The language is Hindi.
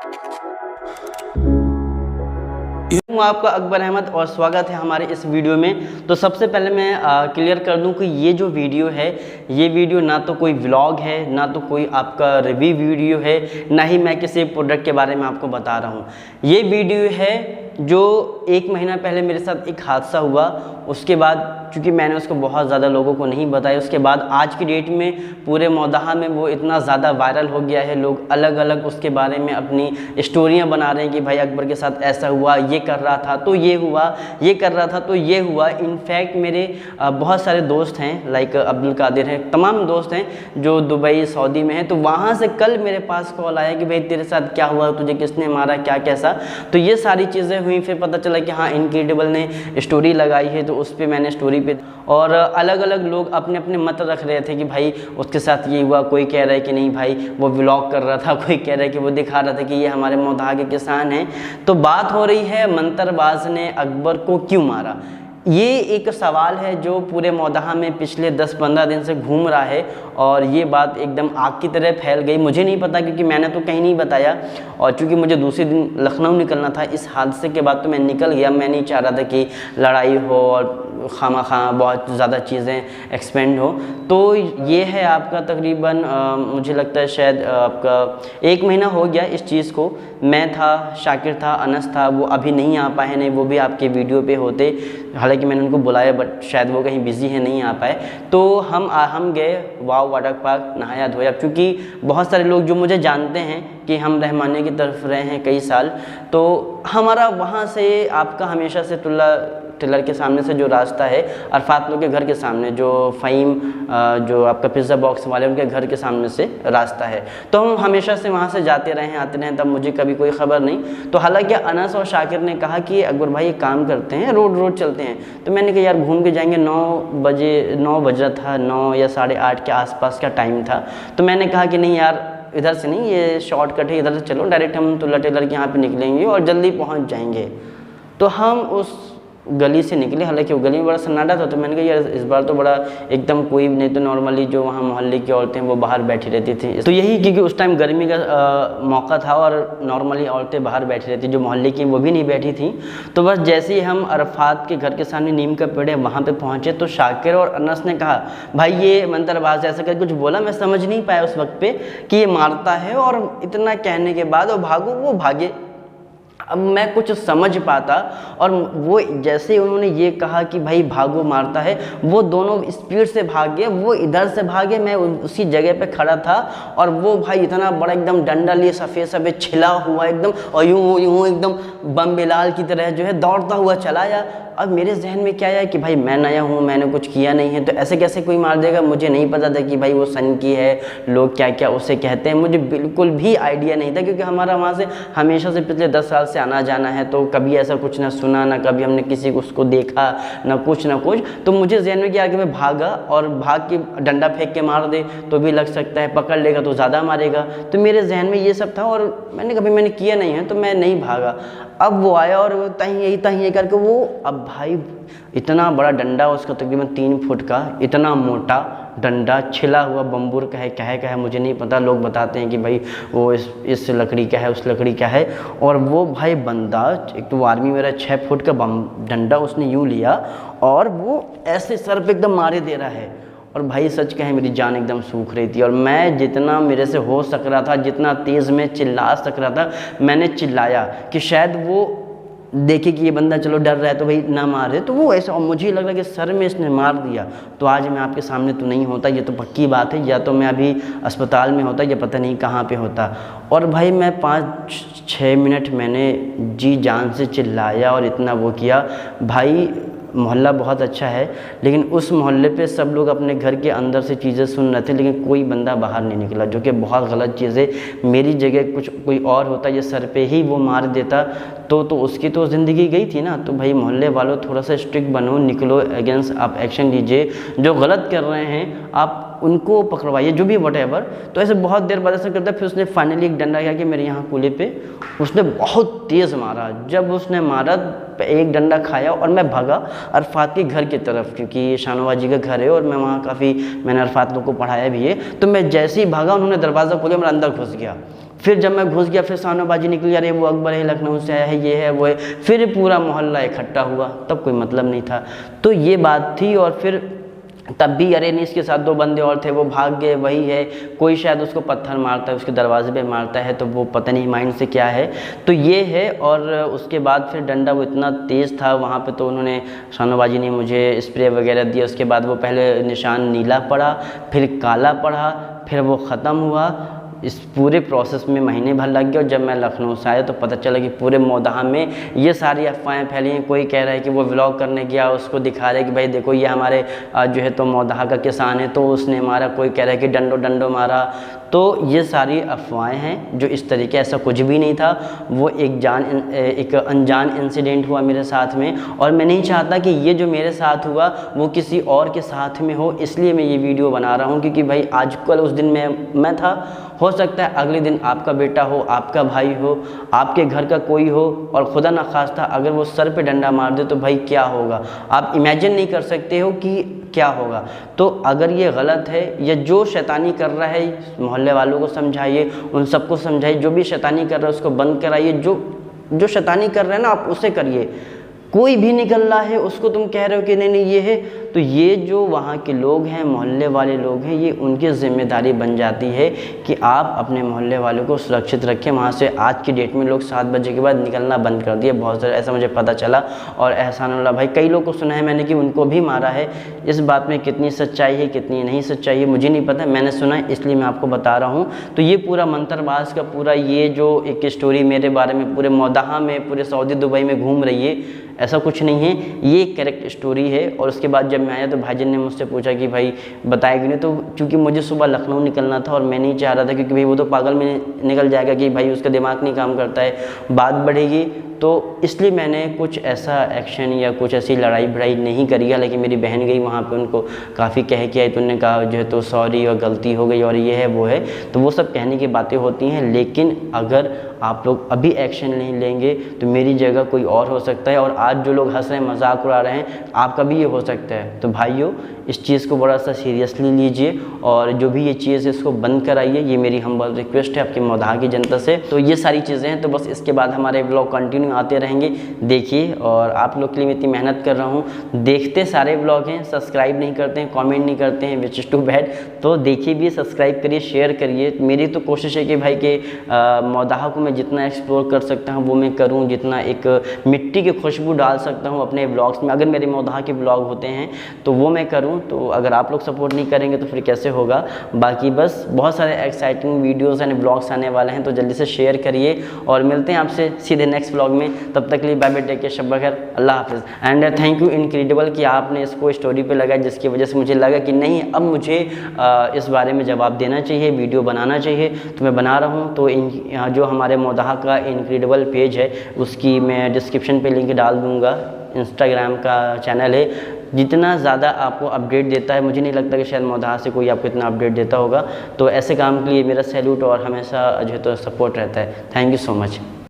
हूँ आपका अकबर अहमद और स्वागत है हमारे इस वीडियो में। तो सबसे पहले मैं क्लियर कर दूं कि ये जो वीडियो है, ये वीडियो ना तो कोई व्लॉग है, ना तो कोई आपका रिव्यू वीडियो है, ना ही मैं किसी प्रोडक्ट के बारे में आपको बता रहा हूँ। ये वीडियो है जो 1 महीना पहले मेरे साथ एक हादसा हुआ, उसके बाद चूँकि मैंने उसको बहुत ज़्यादा लोगों को नहीं बताया, उसके बाद आज की डेट में पूरे मौदाहा में वो इतना ज़्यादा वायरल हो गया है। लोग अलग अलग उसके बारे में अपनी स्टोरियाँ बना रहे हैं कि भाई अकबर के साथ ऐसा हुआ, ये कर रहा था तो ये हुआ, ये कर रहा था तो ये हुआ। इनफैक्ट मेरे बहुत सारे दोस्त हैं, लाइक अब्दुल कादिर हैं, तमाम दोस्त हैं जो दुबई सऊदी में हैं। तो वहाँ से कल मेरे पास कॉल आया कि भाई तेरे साथ क्या हुआ, तुझे किसने मारा, क्या कैसा। तो ये सारी चीज़ें हुई। फिर पता चला कि हाँ इनक्रेडिबल ने स्टोरी लगाई है, तो उस पर मैंने स्टोरी पे, और अलग अलग लोग अपने अपने मत रख रहे थे कि भाई उसके साथ ये हुआ। कोई कह रहा है कि नहीं भाई वो व्लॉग कर रहा था, कोई कह रहा है कि वो दिखा रहा था कि ये हमारे मौदाहा के किसान हैं। तो बात हो रही है मंतरबाज ने अकबर को क्यों मारा। ये एक सवाल है जो पूरे मौदाहा में पिछले 10-15 दिन से घूम रहा है, और ये बात एकदम आग की तरह फैल गई। मुझे नहीं पता क्योंकि मैंने तो कहीं नहीं बताया, और चूँकि मुझे दूसरे दिन लखनऊ निकलना था इस हादसे के बाद, तो मैं निकल गया। मैं नहीं चाह रहा था कि लड़ाई हो और खामा बहुत ज़्यादा चीज़ें एक्सपेंड हो। तो ये है आपका तकरीबन मुझे लगता है शायद आपका 1 महीना हो गया इस चीज़ को। मैं था, शाकिर था, अनस था, वो अभी नहीं आ पाए, नहीं वो भी आपके वीडियो पे होते। हालांकि मैंने उनको बुलाया बट शायद वो कहीं बिज़ी है, नहीं आ पाए। तो हम गए वाव वाटर पार्क, नहाया धोया। क्योंकि बहुत सारे लोग जो मुझे जानते हैं कि हम रहमानिया की तरफ रहे हैं कई साल, तो हमारा वहाँ से आपका हमेशा से टिलर के सामने से जो रास्ता है, अरफात लोग के घर के सामने, जो फ़हीम जो आपका पिज़्ज़ा बॉक्स वाले उनके घर के सामने से रास्ता है। तो हम हमेशा से वहाँ से जाते रहे हैं, आते रहे, तब मुझे कभी कोई ख़बर नहीं। तो हालांकि अनस और शाकिर ने कहा कि अकबर भाई एक काम करते हैं, रोड चलते हैं। तो मैंने कहा यार घूम के जाएंगे। 9 बज रहा था, 9 या 8:30 के आसपास का टाइम था। तो मैंने कहा कि नहीं यार इधर से नहीं, ये शॉर्टकट है, इधर से चलो, डायरेक्ट हम टिलर के यहाँ पे निकलेंगे और जल्दी पहुँच जाएंगे। तो हम उस गली से निकले। हालांकि वो गली में बड़ा सन्नाटा था, तो मैंने कहा यार इस बार तो बड़ा एकदम कोई नहीं, तो नॉर्मली जो वहाँ मोहल्ले की औरतें वो बाहर बैठी रहती थी। तो यही क्योंकि उस टाइम गर्मी का मौका था और नॉर्मली औरतें बाहर बैठी रहती, जो मोहल्ले की वो भी नहीं बैठी थी। तो बस जैसे ही हम अरफात के घर के सामने नीम का पेड़ है वहाँ पर पहुँचे, तो शाकिर और अनस ने कहा भाई ये मंतरबाज ऐसा कर कुछ बोला। मैं समझ नहीं पाया उस वक्त पे कि ये मारता है, और इतना कहने के बाद और भागो, वो भागे। अब मैं कुछ समझ पाता, और वो जैसे उन्होंने ये कहा कि भाई भागो मारता है, वो दोनों स्पीड से भागे। वो इधर से भागे, मैं उसी जगह पे खड़ा था, और वो भाई इतना बड़ा एकदम डंडा लिए सफ़ेद छिला हुआ एकदम, और यूँ एकदम बम बिलाल की तरह जो है दौड़ता हुआ चला आया। अब मेरे जहन में क्या आया कि भाई मैं नया हूँ, मैंने कुछ किया नहीं है, तो ऐसे कैसे कोई मार देगा। मुझे नहीं पता था कि भाई वो सन की है, लोग क्या क्या उसे कहते हैं, मुझे बिल्कुल भी आइडिया नहीं था। क्योंकि हमारा वहाँ से हमेशा से पिछले 10 साल से आना जाना है, तो कभी ऐसा कुछ ना सुना, ना कभी हमने किसी को उसको देखा, ना कुछ। तो मुझे जहन में क्या कि मैं भागा, और भाग के डंडा फेंक के मार दे तो भी लग सकता है, पकड़ लेगा तो ज़्यादा मारेगा। तो मेरे जहन में ये सब था, और मैंने किया नहीं है, तो मैं नहीं भागा। अब वो आया और वो तहीं करके वो, अब भाई इतना बड़ा डंडा, उसका तकरीबन 3 फुट का इतना मोटा डंडा, छिला हुआ बम्बूर का है, क्या है मुझे नहीं पता। लोग बताते हैं कि भाई वो इस लकड़ी का है, उस लकड़ी का है। और वो भाई बंदा, एक तो वो आर्मी मेरा 6 फुट का डंडा उसने यूँ लिया, और वो ऐसे सर पे एकदम मारे दे रहा है। और भाई सच कहें मेरी जान एकदम सूख रही थी, और मैं जितना मेरे से हो सक रहा था, जितना तेज़ में चिल्ला सक रहा था, मैंने चिल्लाया कि शायद वो देखे कि ये बंदा चलो डर रहा है तो भाई ना मारे। तो वो ऐसा, और मुझे लग रहा कि सर में इसने मार दिया तो आज मैं आपके सामने तो नहीं होता, ये तो पक्की बात है। या तो मैं अभी अस्पताल में होता, या पता नहीं कहाँ पे होता। और भाई मैं 5-6 मिनट मैंने जी जान से चिल्लाया और इतना वो किया। भाई मोहल्ला बहुत अच्छा है, लेकिन उस मोहल्ले पे सब लोग अपने घर के अंदर से चीज़ें सुन रहे थे, लेकिन कोई बंदा बाहर नहीं निकला, जो कि बहुत गलत चीज़ है। मेरी जगह कोई और होता, ये सर पे ही वो मार देता तो उसकी तो ज़िंदगी गई थी ना। तो भाई मोहल्ले वालों थोड़ा सा स्ट्रिक्ट बनो, निकलो, अगेंस्ट आप एक्शन लीजिए। जो गलत कर रहे हैं आप उनको पकड़वाइए, जो भी वटेवर। तो ऐसे बहुत देर बाद ऐसा करता है। फिर उसने फाइनली एक डंडा किया कि मेरे यहाँ कूल्हे पे उसने बहुत तेज़ मारा। जब उसने मारा एक डंडा खाया और मैं भागा अरफात के घर की तरफ, क्योंकि शाहनवाज जी का घर है और मैं वहाँ मैंने अरफात लोग को पढ़ाया भी है। तो मैं जैसे ही भागा उन्होंने दरवाज़ा खोला, मेरा अंदर घुस गया। फिर जब मैं घुस गया, फिर शानाबाजी निकली, अरे वो अकबर है, लखनऊ से आया है, ये है वो है, फिर पूरा मोहल्ला इकट्ठा हुआ, तब कोई मतलब नहीं था। तो ये बात थी। और फिर तब भी अरे नहीं, इसके साथ 2 बंदे और थे, वो भाग गए, वही है, कोई शायद उसको पत्थर मारता है, उसके दरवाजे पे मारता है, तो वो पता नहीं माइंड से क्या है, तो ये है। और उसके बाद फिर डंडा वो इतना तेज़ था वहाँ पे, तो उन्होंने शानाबाजी ने मुझे स्प्रे वगैरह दिया। उसके बाद वो पहले निशान नीला पड़ा, फिर काला पड़ा, फिर वो ख़त्म हुआ। इस पूरे प्रोसेस में महीने भर लग गया। और जब मैं लखनऊ से आया तो पता चला कि पूरे मोदाहा में ये सारी अफवाहें फैली हैं। कोई कह रहा है कि वो व्लॉग करने गया, उसको दिखा रहे कि भाई देखो ये हमारे जो है तो मोदाहा का किसान है, तो उसने मारा। कोई कह रहा है कि डंडो डंडो मारा। तो ये सारी अफवाहें हैं जो इस तरीके, ऐसा कुछ भी नहीं था। वो एक अनजान इंसिडेंट हुआ मेरे साथ में, और मैं नहीं चाहता कि ये जो मेरे साथ हुआ वो किसी और के साथ में हो, इसलिए मैं ये वीडियो बना रहा हूँ। क्योंकि भाई आजकल उस दिन मैं था, हो सकता है अगले दिन आपका बेटा हो, आपका भाई हो, आपके घर का कोई हो, और खुदा न खास्ता अगर वो सर पे डंडा मार दे तो भाई क्या होगा, आप इमेजिन नहीं कर सकते हो कि क्या होगा। तो अगर ये गलत है, या जो शैतानी कर रहा है, मोहल्ले वालों को समझाइए, उन सबको समझाइए, जो भी शैतानी कर रहा है उसको बंद कराइए। जो शैतानी कर रहे हैं ना, आप उसे करिए। कोई भी निकल रहा है, उसको तुम कह रहे हो कि नहीं ये है, तो ये जो वहाँ के लोग हैं, मोहल्ले वाले लोग हैं, ये उनकी ज़िम्मेदारी बन जाती है कि आप अपने मोहल्ले वालों को सुरक्षित रखें वहाँ से। आज की डेट में लोग 7 बजे के बाद निकलना बंद कर दिए, बहुत सारे, ऐसा मुझे पता चला। और एहसानुल्लाह भाई, कई लोग को सुना है मैंने कि उनको भी मारा है। इस बात में कितनी सच्चाई है, कितनी नहीं सच्चाई है, मुझे नहीं पता, मैंने सुना है इसलिए मैं आपको बता रहा हूँ। तो ये पूरा मंतरबाज का पूरा ये जो एक स्टोरी मेरे बारे में पूरे मोदाहा में, पूरे सऊदी दुबई में घूम रही है, ऐसा कुछ नहीं है, ये एक करेक्ट स्टोरी है। और उसके बाद जब मैं आया तो भाईजान ने मुझसे पूछा कि भाई बताया क्यों नहीं, तो क्योंकि मुझे सुबह लखनऊ निकलना था और मैं नहीं चाह रहा था, क्योंकि भाई वो तो पागल में निकल जाएगा कि भाई उसका दिमाग नहीं काम करता है, बात बढ़ेगी, तो इसलिए मैंने कुछ ऐसा एक्शन या कुछ ऐसी लड़ाई भड़ाई नहीं करी है। लेकिन मेरी बहन गई वहाँ पे, उनको काफ़ी कह के आई, तो उन्होंने कहा जो है तो सॉरी और गलती हो गई और ये है वो है, तो वो सब कहने की बातें होती हैं। लेकिन अगर आप लोग अभी एक्शन नहीं लेंगे तो मेरी जगह कोई और हो सकता है। और आज जो लोग हंस रहे हैं, मजाक उड़ा रहे हैं, आपका भी ये हो सकता है। तो भाइयों, इस चीज़ को बड़ा सा सीरियसली लीजिए, और जो भी ये चीज़ है इसको बंद कराइए। ये मेरी हम्बल रिक्वेस्ट है आपके मोदाहा की जनता से। तो ये सारी चीज़ें हैं। तो बस इसके बाद हमारे ब्लॉग कंटिन्यू आते रहेंगे, देखिए। और आप लोग के लिए मैं इतनी मेहनत कर रहा हूँ, देखते सारे ब्लॉग हैं, सब्सक्राइब नहीं करते हैं, कमेंट नहीं करते हैं, विच इज़ टू बैड। तो देखिए भी, सब्सक्राइब करिए, शेयर करिए। मेरी तो कोशिश है कि भाई के मोदाहा को मैं जितना एक्सप्लोर कर सकता हूँ वो मैं करूँ, जितना एक मिट्टी की खुशबू डाल सकता हूँ अपने ब्लॉग्स में, अगर मेरे मोदाहा के ब्लॉग होते हैं तो वो मैं करूँ। तो अगर आप लोग सपोर्ट नहीं करेंगे तो फिर कैसे होगा। बाकी बस बहुत सारे एक्साइटिंग वीडियोज़ एंड ब्लॉग्स आने वाले हैं, तो जल्दी से शेयर करिए। और मिलते हैं आपसे सीधे नेक्स्ट ब्लॉग में, तब तक के लिए बाय बाय, टेक केयर, शब बखैर, अल्लाह हाफिज़। एंड थैंक यू इनक्रेडिबल कि आपने इसको स्टोरी पे लगाया, जिसकी वजह से मुझे लगा कि नहीं, अब मुझे इस बारे में जवाब देना चाहिए, वीडियो बनाना चाहिए, तो मैं बना रहा हूँ। तो जो हमारे मोदाहा का इनक्रेडिबल पेज है उसकी मैं डिस्क्रिप्शन पे लिंक डाल दूँगा। इंस्टाग्राम का चैनल है, जितना ज़्यादा आपको अपडेट देता है, मुझे नहीं लगता कि शायद मोदाहा से कोई आपको इतना अपडेट देता होगा। तो ऐसे काम के लिए मेरा सैल्यूट और हमेशा जो है तो सपोर्ट रहता है। Thank you so much.